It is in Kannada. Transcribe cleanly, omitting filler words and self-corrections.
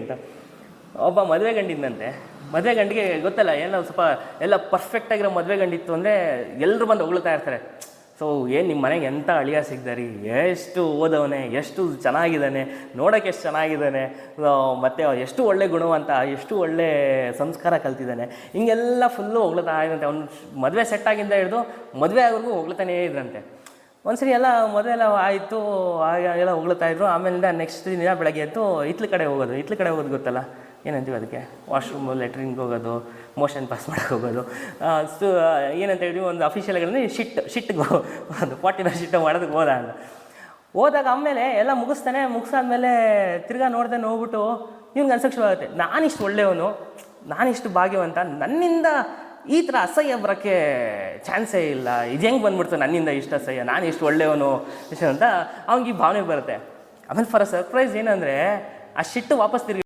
ಅಂತ ಒಬ್ಬ ಮದುವೆ ಗಂಡಿದ್ದಂತೆ. ಮದುವೆ ಗಂಡಿಗೆ ಗೊತ್ತಲ್ಲ, ಏನೋ ಸ್ವಲ್ಪ ಎಲ್ಲ ಪರ್ಫೆಕ್ಟಾಗಿರೋ ಮದುವೆ ಗಂಡಿತ್ತು ಅಂದರೆ ಎಲ್ಲರೂ ಬಂದು ಹೊಗಳ್ತಾ ಇರ್ತಾರೆ. ಸೊ ಏನು ನಿಮ್ಮ ಮನೆಗೆ ಎಂಥ ಅಳಿಯ ಸಿಗ್ದಾರಿ, ಎಷ್ಟು ಓದವನೇ, ಎಷ್ಟು ಚೆನ್ನಾಗಿದ್ದಾನೆ, ನೋಡೋಕ್ಕೆ ಎಷ್ಟು ಚೆನ್ನಾಗಿದ್ದಾನೆ, ಮತ್ತು ಎಷ್ಟು ಒಳ್ಳೆ ಗುಣವಂತ, ಎಷ್ಟು ಒಳ್ಳೆ ಸಂಸ್ಕಾರ ಕಲ್ತಿದ್ದಾನೆ, ಹಿಂಗೆಲ್ಲ ಫುಲ್ಲು ಹೊಗಳ್ತಾ ಇದ್ದಂತೆ. ಅವ್ನು ಮದುವೆ ಸೆಟ್ಟಾಗಿಂದ ಹಿಡಿದು ಮದುವೆ ಆಗೋರ್ಗೂ ಹೊಗಳ್ತಾನೇ ಇದ್ರಂತೆ. ಒಂದ್ಸರಿ ಎಲ್ಲ ಮದುವೆ ಎಲ್ಲ ಆಯಿತು, ಎಲ್ಲ ಹೊಗಳ್ತಾ ಇದ್ರು. ಆಮೇಲಿಂದ ನೆಕ್ಸ್ಟ್ ದಿನ ಬೆಳಗ್ಗೆ ಎದ್ದು ಹಿತ್ಲ ಕಡೆ ಹೋಗೋದು ಗೊತ್ತಲ್ಲ, ಏನಂತೀವಿ ಅದಕ್ಕೆ, ವಾಶ್ರೂಮು ಲೆಟ್ರಿನ್ಗೆ ಹೋಗೋದು, ಮೋಷನ್ ಪಾಸ್ ಮಾಡೋಕ್ಕೆ ಹೋಗೋದು. ಏನಂತ ಹೇಳಿದ್ವಿ, ಒಂದು ಅಫಿಷಿಯಲ್ಗಳಲ್ಲಿ ಶಿಟ್ಟಿಗೆ ಒಂದು ಪಾಟಿನ ಶಿಟ್ಟು ಮಾಡೋದಕ್ಕೆ ಹೋದಾಗ ಆಮೇಲೆ ಎಲ್ಲ ಮುಗಿಸಾದ್ಮೇಲೆ ತಿರ್ಗಾ ಹೋಗ್ಬಿಟ್ಟು ಇವ್ನಿಗೆ ಅನ್ಸಕ್ಕೆ ಶುರು ಆಗುತ್ತೆ, ನಾನಿಷ್ಟು ಒಳ್ಳೆಯವನು, ನಾನಿಷ್ಟು ಭಾಗ್ಯವಂತ, ನನ್ನಿಂದ ಈ ಥರ ಅಸಹ್ಯ ಬರೋಕ್ಕೆ ಚಾನ್ಸೇ ಇಲ್ಲ, ಇದು ಹೆಂಗೆ ಬಂದ್ಬಿಡ್ತು ನನ್ನಿಂದ ಇಷ್ಟು ಅಸಹ್ಯ, ನಾನು ಇಷ್ಟು ಒಳ್ಳೆಯವನು ಅಂತ ಅವ್ನಿಗೆ ಈ ಭಾವನೆ ಬರುತ್ತೆ. ಆಮೇಲೆ ಫಾರ್ ಸರ್ಪ್ರೈಸ್ ಏನಂದರೆ ಆ ಶಿಟ್ಟು ವಾಪಸ್ ತಿರುಗಿ